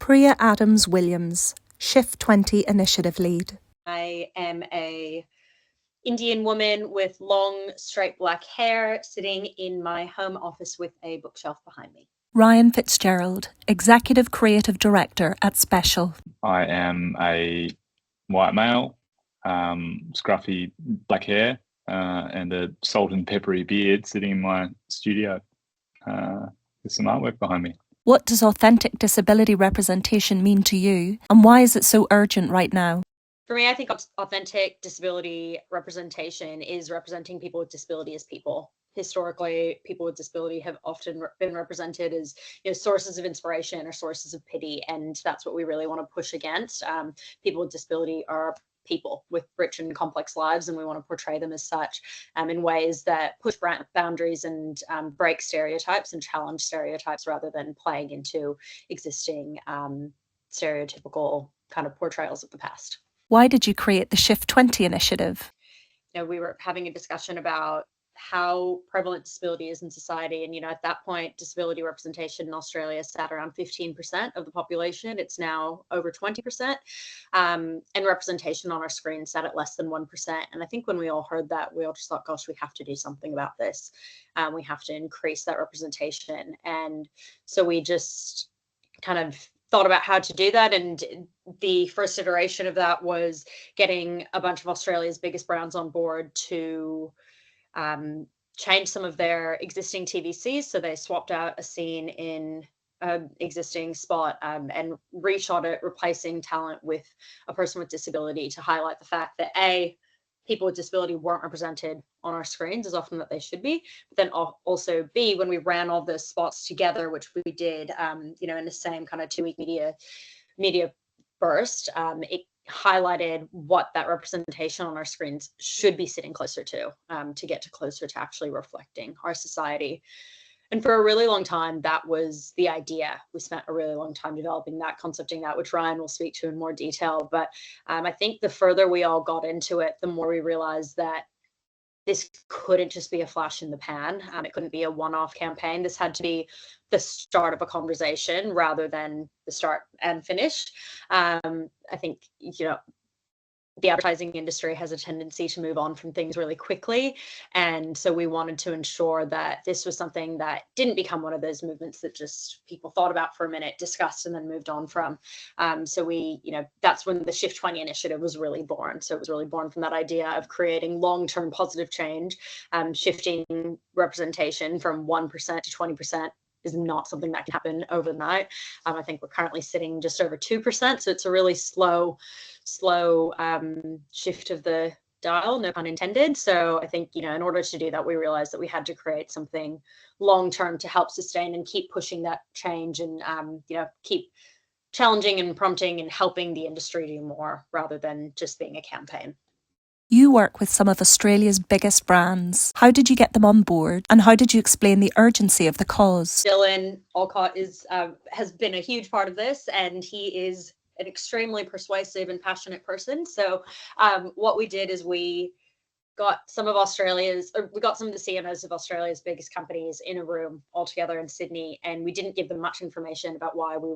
Priya Addams Williams, Shift 20 Initiative Lead. I am a Indian woman with long, straight black hair sitting in my home office with a bookshelf behind me. Ryan Fitzgerald, Executive Creative Director at Special. I am a white male, scruffy black hair, and a salt and peppery beard sitting in my studio with some artwork behind me. What does authentic disability representation mean to you, and why is it so urgent right now? For me, I think authentic disability representation is representing people with disability as people. Historically, people with disability have often been represented as sources of inspiration or sources of pity, and that's what we really want to push against. People with disability are people with rich and complex lives, and we want to portray them as such in ways that push boundaries and break stereotypes and challenge stereotypes rather than playing into existing stereotypical kind of portrayals of the past. Why did you create the Shift 20 initiative? We were having a discussion about how prevalent disability is in society. And, at that point, disability representation in Australia sat around 15% of the population. It's now over 20%. And representation on our screen sat at less than 1%. And I think when we all heard that, we all just thought, gosh, we have to do something about this. We have to increase that representation. And so we just kind of thought about how to do that. And the first iteration of that was getting a bunch of Australia's biggest brands on board to change some of their existing TVCs. So they swapped out a scene in an existing spot and reshot it, replacing talent with a person with disability to highlight the fact that people with disability weren't represented on our screens as often that they should be. But then also B, when we ran all the spots together, which we did, in the same kind of 2-week media burst, it highlighted what that representation on our screens should be sitting closer to get to closer to actually reflecting our society. And for a really long time, that was the idea. We spent a really long time developing that, concepting that, which Ryan will speak to in more detail. But I think the further we all got into it, the more we realized that this couldn't just be a flash in the pan. It couldn't be a one-off campaign. This had to be the start of a conversation rather than the start and finish. I think, the advertising industry has a tendency to move on from things really quickly. And so we wanted to ensure that this was something that didn't become one of those movements that just people thought about for a minute, discussed, and then moved on from. So we, that's when the Shift 20 initiative was really born. So it was really born from that idea of creating long-term positive change, shifting representation from 1% to 20%. Is not something that can happen overnight. I think we're currently sitting just over 2%. So it's a really slow shift of the dial, no pun intended. So I think, in order to do that, we realized that we had to create something long-term to help sustain and keep pushing that change and, keep challenging and prompting and helping the industry do more rather than just being a campaign. You work with some of Australia's biggest brands. How did you get them on board, and how did you explain the urgency of the cause? Dylan Alcott has been a huge part of this, and he is an extremely persuasive and passionate person. So what we did is we got some of the CMOs of Australia's biggest companies in a room all together in Sydney, and we didn't give them much information about why we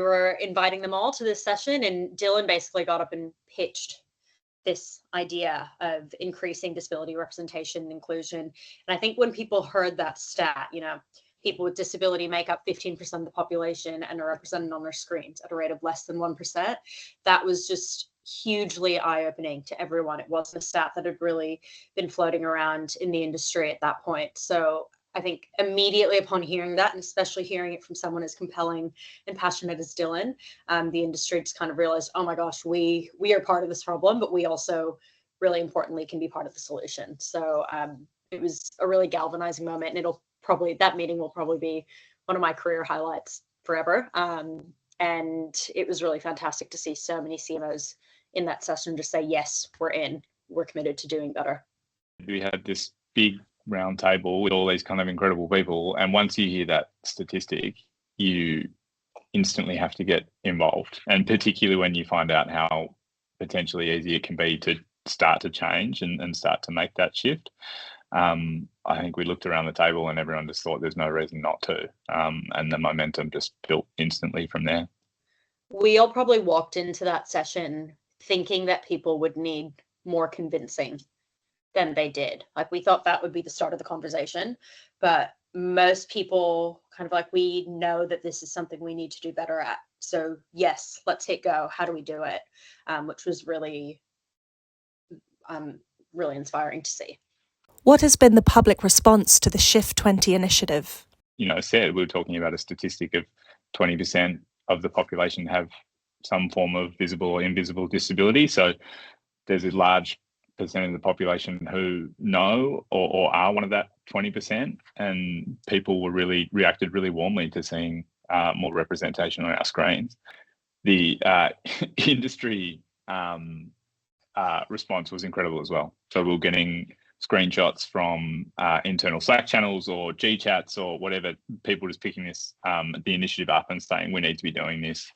were inviting them all to this session. And Dylan basically got up and pitched this idea of increasing disability representation and inclusion. And I think when people heard that stat, people with disability make up 15% of the population and are represented on their screens at a rate of less than 1%, that was just hugely eye-opening to everyone. It wasn't a stat that had really been floating around in the industry at that point. So I think immediately upon hearing that, and especially hearing it from someone as compelling and passionate as Dylan, the industry just kind of realized, oh my gosh, we are part of this problem, but we also really importantly can be part of the solution. So it was a really galvanizing moment, and that meeting will probably be one of my career highlights forever. And it was really fantastic to see so many CMOs in that session just say, yes, we're committed to doing better. We had this big round table with all these kind of incredible people, and once you hear that statistic, you instantly have to get involved, and particularly when you find out how potentially easy it can be to start to change and start to make that shift. I think we looked around the table and everyone just thought there's no reason not to. And the momentum just built instantly from there. We all probably walked into that session thinking that people would need more convincing than they did. Like, we thought that would be the start of the conversation, but most people kind of like, we know that this is something we need to do better at. So yes, let's hit go. How do we do it? Which was really, really inspiring to see. What has been the public response to the Shift 20 initiative? We were talking about a statistic of 20% of the population have some form of visible or invisible disability. So there's a large percent of the population who know or are one of that 20%, and people were reacted really warmly to seeing more representation on our screens. The industry response was incredible as well. So we were getting screenshots from internal Slack channels or G chats or whatever, people just picking this the initiative up and saying, we need to be doing this,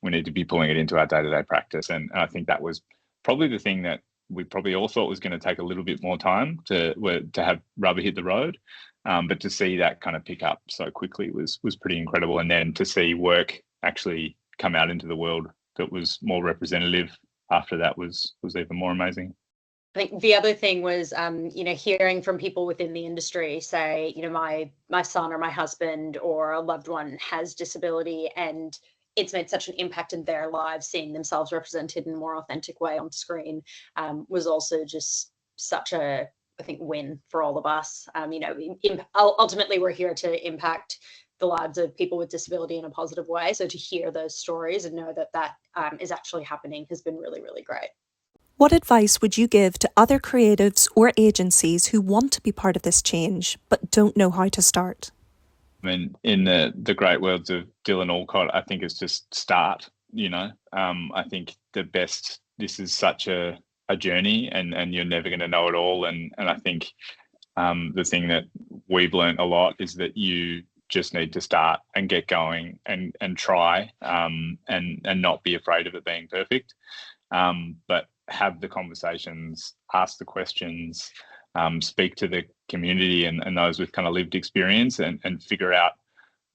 we need to be pulling it into our day-to-day practice. And I think that was probably the thing that we probably all thought was going to take a little bit more time to have rubber hit the road, but to see that kind of pick up so quickly was pretty incredible. And then to see work actually come out into the world that was more representative after that was even more amazing. I think the other thing was, hearing from people within the industry say, my son or my husband or a loved one has disability, and it's made such an impact in their lives, seeing themselves represented in a more authentic way on screen, was also just such a, I think, win for all of us. Ultimately, we're here to impact the lives of people with disability in a positive way. So to hear those stories and know that is actually happening has been really, really great. What advice would you give to other creatives or agencies who want to be part of this change but don't know how to start? I mean, in the great words of Dylan Alcott, I think it's just start. I think this is such a journey, and you're never going to know it all. And I think the thing that we've learned a lot is that you just need to start and get going and try, and not be afraid of it being perfect. But have the conversations, ask the questions, speak to the community and those with kind of lived experience, and figure out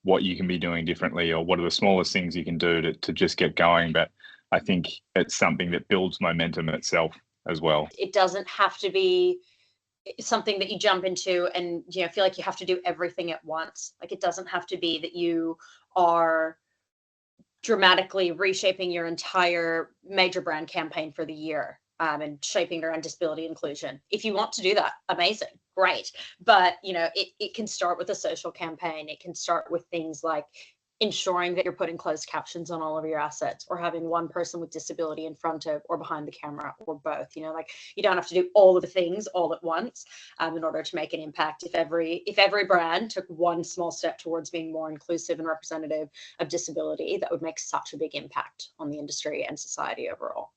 what you can be doing differently, or what are the smallest things you can do to just get going. But I think it's something that builds momentum itself as well. It doesn't have to be something that you jump into and feel like you have to do everything at once. Like, it doesn't have to be that you are dramatically reshaping your entire major brand campaign for the year, and shaping around disability inclusion. If you want to do that, amazing, great. But it can start with a social campaign. It can start with things like ensuring that you're putting closed captions on all of your assets, or having one person with disability in front of or behind the camera, or both. You don't have to do all of the things all at once in order to make an impact. If every brand took one small step towards being more inclusive and representative of disability, that would make such a big impact on the industry and society overall.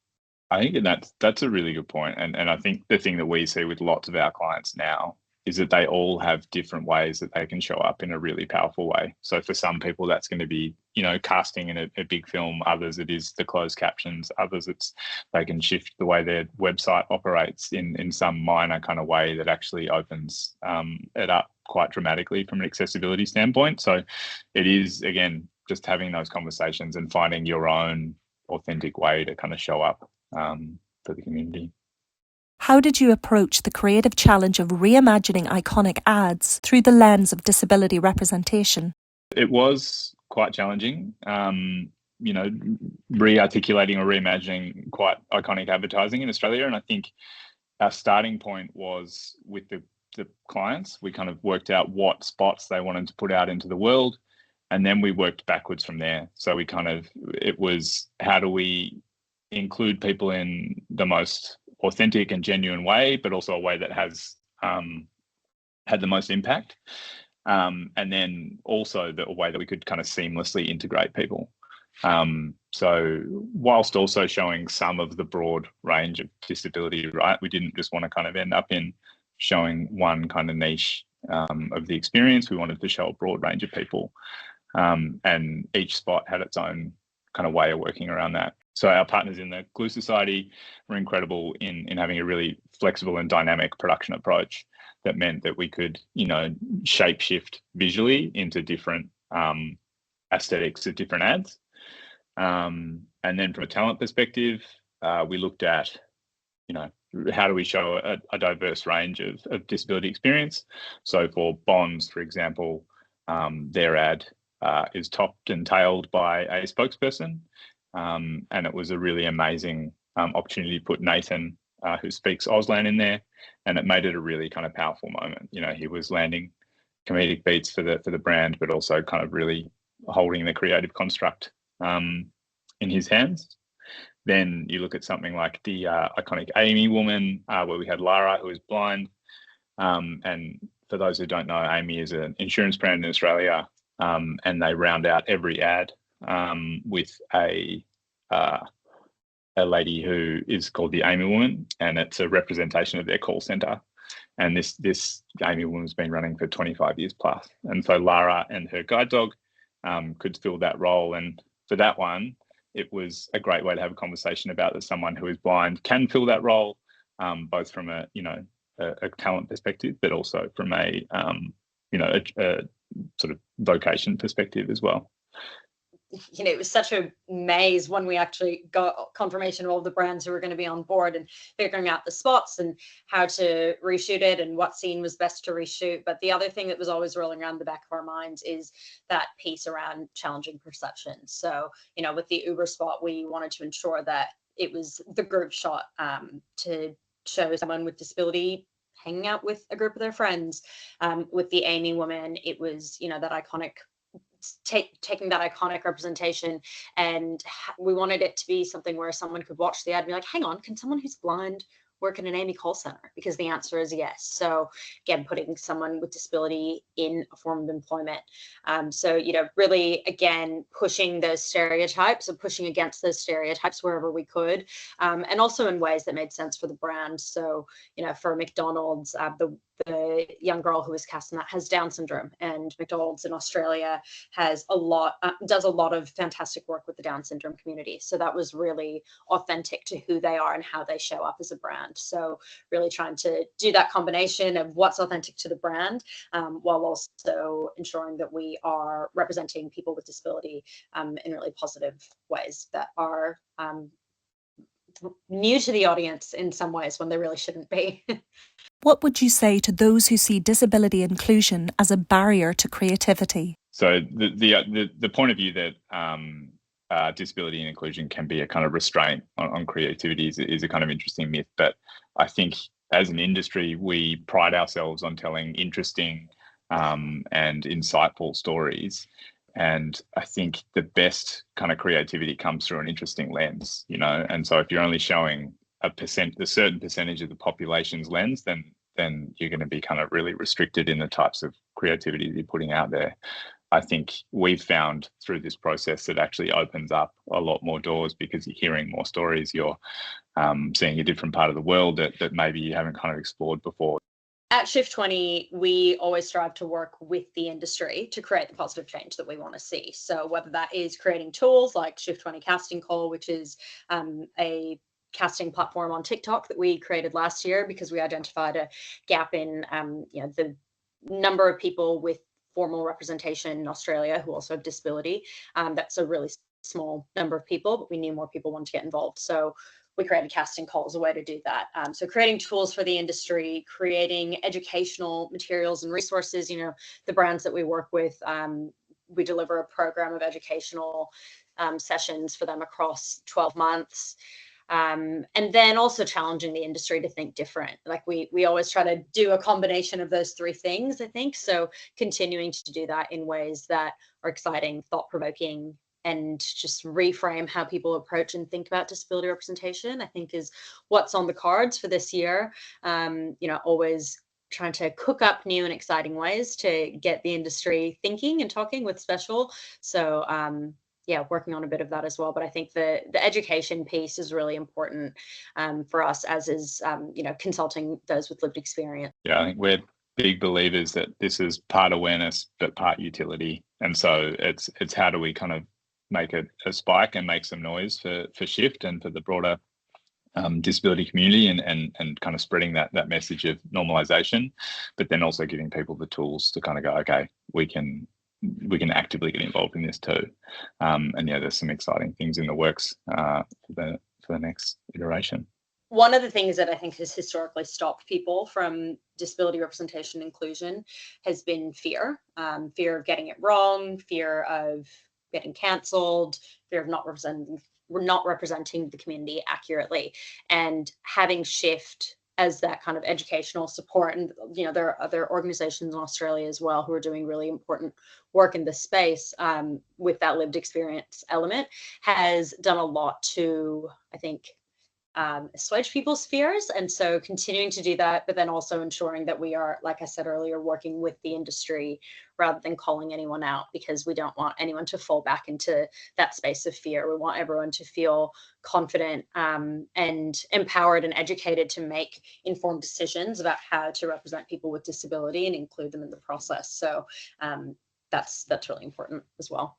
I think that's a really good point. And I think the thing that we see with lots of our clients now is that they all have different ways that they can show up in a really powerful way. So for some people, that's going to be, casting in a big film. Others, it is the closed captions. Others, it's they can shift the way their website operates in some minor kind of way that actually opens it up quite dramatically from an accessibility standpoint. So it is, again, just having those conversations and finding your own authentic way to kind of show up for the community. How did you approach the creative challenge of reimagining iconic ads through the lens of disability representation? It was quite challenging, re-articulating or reimagining quite iconic advertising in Australia. And I think our starting point was with the clients. We kind of worked out what spots they wanted to put out into the world, and then we worked backwards from there. So it was, how do we include people in the most authentic and genuine way, but also a way that has had the most impact, and then also a way that we could kind of seamlessly integrate people. So whilst also showing some of the broad range of disability, right, we didn't just want to kind of end up in showing one kind of niche of the experience. We wanted to show a broad range of people, and each spot had its own kind of way of working around that. So our partners in the Glue Society were incredible in having a really flexible and dynamic production approach that meant that we could, shapeshift visually into different aesthetics of different ads. And then from a talent perspective, we looked at, how do we show a diverse range of disability experience? So for Bonds, for example, their ad is topped and tailed by a spokesperson. And it was a really amazing opportunity to put Nathan, who speaks Auslan, in there, and it made it a really kind of powerful moment. He was landing comedic beats for the brand, but also kind of really holding the creative construct in his hands. Then you look at something like the iconic Amy woman, where we had Lara, who is blind. And for those who don't know, Amy is an insurance brand in Australia, and they round out every ad with a lady who is called the Amy woman, and it's a representation of their call center. And this Amy woman's been running for 25 years plus. And so Lara and her guide dog could fill that role. And for that one, it was a great way to have a conversation about that someone who is blind can fill that role, both from a talent perspective, but also from a sort of vocation perspective as well. It was such a maze when we actually got confirmation of all the brands who were going to be on board and figuring out the spots and how to reshoot it and what scene was best to reshoot. But the other thing that was always rolling around the back of our minds is that piece around challenging perception. So, with the Uber spot, we wanted to ensure that it was the group shot to show someone with disability hanging out with a group of their friends. With the Amy woman, it was, that iconic taking that iconic representation, and we wanted it to be something where someone could watch the ad and be like, hang on, can someone who's blind work in an Amy call center? Because the answer is yes. So again, putting someone with disability in a form of employment. So, really, again, pushing those stereotypes and pushing against those stereotypes wherever we could, and also in ways that made sense for the brand. So, for McDonald's, the young girl who was cast in that has Down syndrome, and McDonald's in Australia does a lot of fantastic work with the Down syndrome community. So that was really authentic to who they are and how they show up as a brand. So really trying to do that combination of what's authentic to the brand, while also ensuring that we are representing people with disability in really positive ways that are new to the audience in some ways when they really shouldn't be. What would you say to those who see disability inclusion as a barrier to creativity? So the point of view that disability and inclusion can be a kind of restraint on creativity is a kind of interesting myth. But I think as an industry, we pride ourselves on telling interesting and insightful stories. And I think the best kind of creativity comes through an interesting lens, and so if you're only showing a certain percentage of the population's lens, then you're going to be kind of really restricted in the types of creativity that you're putting out there. I think we've found through this process that actually opens up a lot more doors because you're hearing more stories, you're seeing a different part of the world that maybe you haven't kind of explored before. At Shift 20, we always strive to work with the industry to create the positive change that we want to see. So whether that is creating tools like Shift 20 Casting Call, which is a casting platform on TikTok that we created last year because we identified a gap in the number of people with formal representation in Australia who also have disability. That's a really small number of people, but we knew more people wanted to get involved. So we created Casting Call as a way to do that. So creating tools for the industry, creating educational materials and resources. The brands that we work with, we deliver a program of educational sessions for them across 12 months. And then also challenging the industry to think different. Like we always try to do a combination of those three things, I think. So continuing to do that in ways that are exciting, thought-provoking, and just reframe how people approach and think about disability representation, I think is what's on the cards for this year. Always trying to cook up new and exciting ways to get the industry thinking and talking with special. So working on a bit of that as well. But I think the education piece is really important for us, as is, consulting those with lived experience. Yeah, I think we're big believers that this is part awareness, but part utility. And so it's how do we kind of make a spike and make some noise for Shift and for the broader disability community and kind of spreading that message of normalization, but then also giving people the tools to kind of go, okay, we can actively get involved in this too. And yeah, there's some exciting things in the works for the next iteration. One of the things that I think has historically stopped people from disability representation and inclusion has been fear of getting it wrong, fear of getting cancelled, fear of not representing the community accurately, and having Shift as that kind of educational support. And there are other organizations in Australia as well who are doing really important work in this space with that lived experience element, has done a lot to, I think, assuage people's fears. And so continuing to do that, but then also ensuring that we are, like I said earlier, working with the industry rather than calling anyone out, because we don't want anyone to fall back into that space of fear. We want everyone to feel confident and empowered and educated to make informed decisions about how to represent people with disability and include them in the process. So that's really important as well.